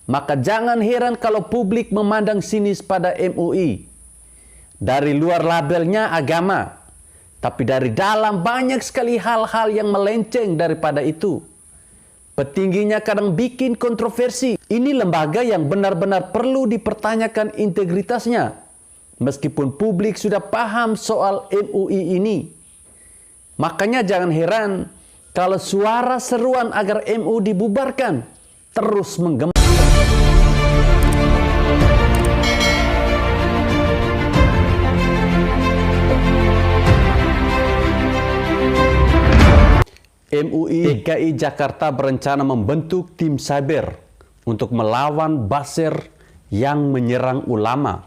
Maka jangan heran kalau publik memandang sinis pada MUI. Dari luar labelnya agama, tapi dari dalam banyak sekali hal-hal yang melenceng daripada itu. Petingginya kadang bikin kontroversi. Ini lembaga yang benar-benar perlu dipertanyakan integritasnya, meskipun publik sudah paham soal MUI ini. Makanya jangan heran kalau suara seruan agar MUI dibubarkan terus menggema. MUI DKI Jakarta berencana membentuk tim cyber untuk melawan buzzer yang menyerang ulama.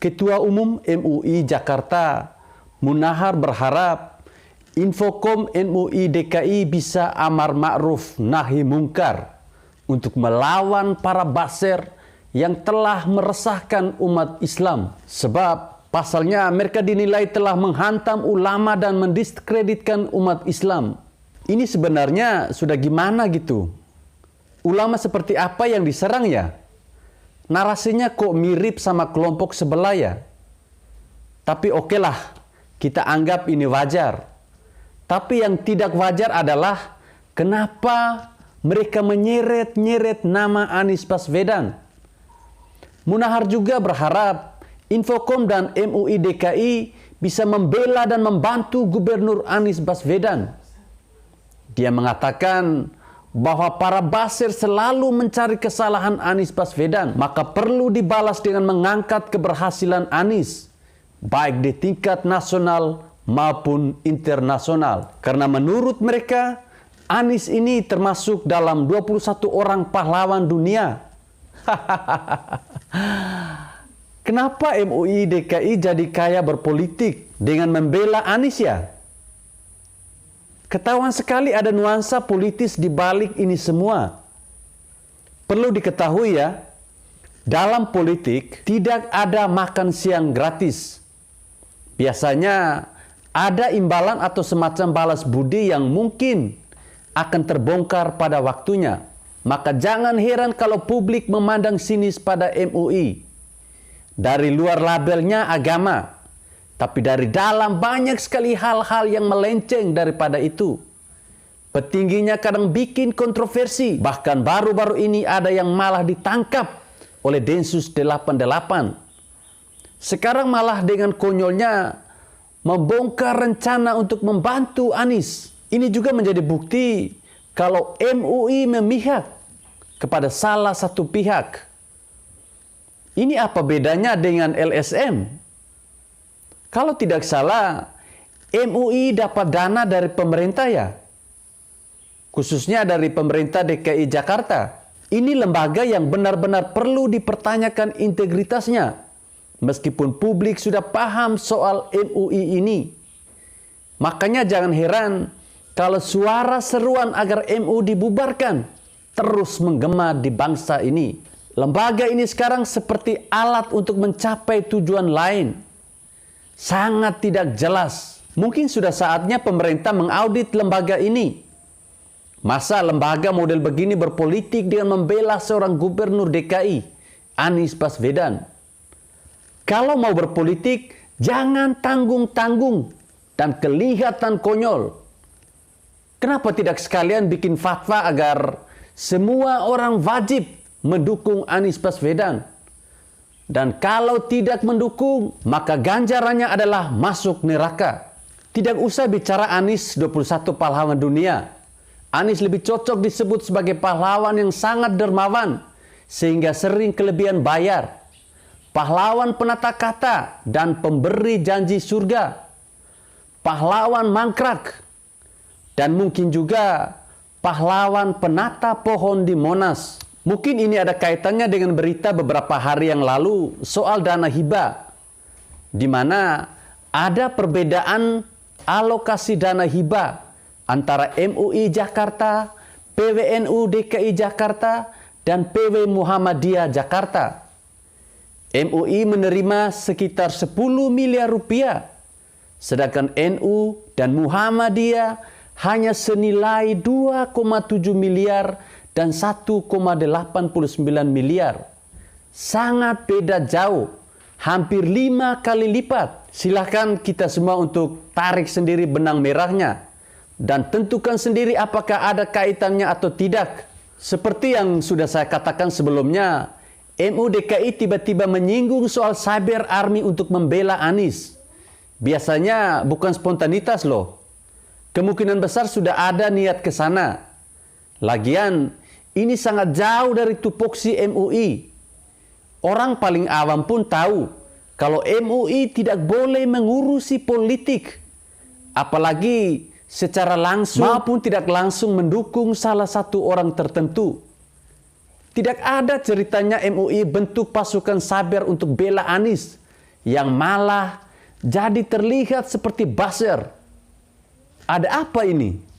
Ketua Umum MUI Jakarta, Munahar, berharap Infokom MUI DKI bisa amar ma'ruf nahi mungkar untuk melawan para buzzer yang telah meresahkan umat Islam. Sebab pasalnya mereka dinilai telah menghantam ulama dan mendiskreditkan umat Islam. Ini sebenarnya sudah gimana gitu? Ulama seperti apa yang diserang ya? Narasinya kok mirip sama kelompok sebelah ya? Tapi oke lah, kita anggap ini wajar. Tapi yang tidak wajar adalah kenapa mereka menyeret-nyeret nama Anies Baswedan. Munahar juga berharap Infokom dan MUI DKI bisa membela dan membantu Gubernur Anies Baswedan. Dia mengatakan bahwa para buzzer selalu mencari kesalahan Anies Baswedan, maka perlu dibalas dengan mengangkat keberhasilan Anies, baik di tingkat nasional maupun internasional. Karena menurut mereka, Anies ini termasuk dalam 21 orang pahlawan dunia. Kenapa MUI DKI jadi kaya berpolitik dengan membela Anies ya? Ketahuan sekali ada nuansa politis di balik ini semua. Perlu diketahui ya, dalam politik tidak ada makan siang gratis. Biasanya ada imbalan atau semacam balas budi yang mungkin akan terbongkar pada waktunya. Maka jangan heran kalau publik memandang sinis pada MUI. Dari luar labelnya agama, tapi dari dalam banyak sekali hal-hal yang melenceng daripada itu. Petingginya kadang bikin kontroversi. Bahkan baru-baru ini ada yang malah ditangkap oleh Densus 88. Sekarang malah dengan konyolnya membongkar rencana untuk membantu Anies. Ini juga menjadi bukti kalau MUI memihak kepada salah satu pihak. Ini apa bedanya dengan LSM? Kalau tidak salah, MUI dapat dana dari pemerintah ya? Khususnya dari pemerintah DKI Jakarta. Ini lembaga yang benar-benar perlu dipertanyakan integritasnya. Meskipun publik sudah paham soal MUI ini. Makanya jangan heran kalau suara seruan agar MUI dibubarkan terus menggema di bangsa ini. Lembaga ini sekarang seperti alat untuk mencapai tujuan lain. Sangat tidak jelas. Mungkin sudah saatnya pemerintah mengaudit lembaga ini. Masa lembaga model begini berpolitik dengan membela seorang gubernur DKI, Anies Baswedan? Kalau mau berpolitik, jangan tanggung-tanggung dan kelihatan konyol. Kenapa tidak sekalian bikin fatwa agar semua orang wajib mendukung Anies Baswedan? Dan kalau tidak mendukung, maka ganjarannya adalah masuk neraka. Tidak usah bicara Anies 21 pahlawan dunia. Anies lebih cocok disebut sebagai pahlawan yang sangat dermawan, sehingga sering kelebihan bayar. Pahlawan penata kata dan pemberi janji surga. Pahlawan mangkrak. Dan mungkin juga pahlawan penata pohon di Monas. Mungkin ini ada kaitannya dengan berita beberapa hari yang lalu soal dana hibah, di mana ada perbedaan alokasi dana hibah antara MUI Jakarta, PWNU DKI Jakarta, dan PW Muhammadiyah Jakarta. MUI menerima sekitar 10 miliar rupiah, sedangkan NU dan Muhammadiyah hanya senilai 2,7 miliar dan 1,89 miliar. Sangat beda jauh, hampir 5 kali lipat. Silahkan kita semua untuk tarik sendiri benang merahnya dan tentukan sendiri apakah ada kaitannya atau tidak. Seperti yang sudah saya katakan sebelumnya, MU DKI tiba-tiba menyinggung soal cyber army untuk membela Anies. Biasanya bukan spontanitas loh. Kemungkinan besar sudah ada niat ke sana. Lagian, ini sangat jauh dari tupoksi MUI. Orang paling awam pun tahu kalau MUI tidak boleh mengurusi politik, apalagi secara langsung maupun tidak langsung mendukung salah satu orang tertentu. Tidak ada ceritanya MUI bentuk pasukan cyber untuk bela Anies, yang malah jadi terlihat seperti buzzer. Ada apa ini?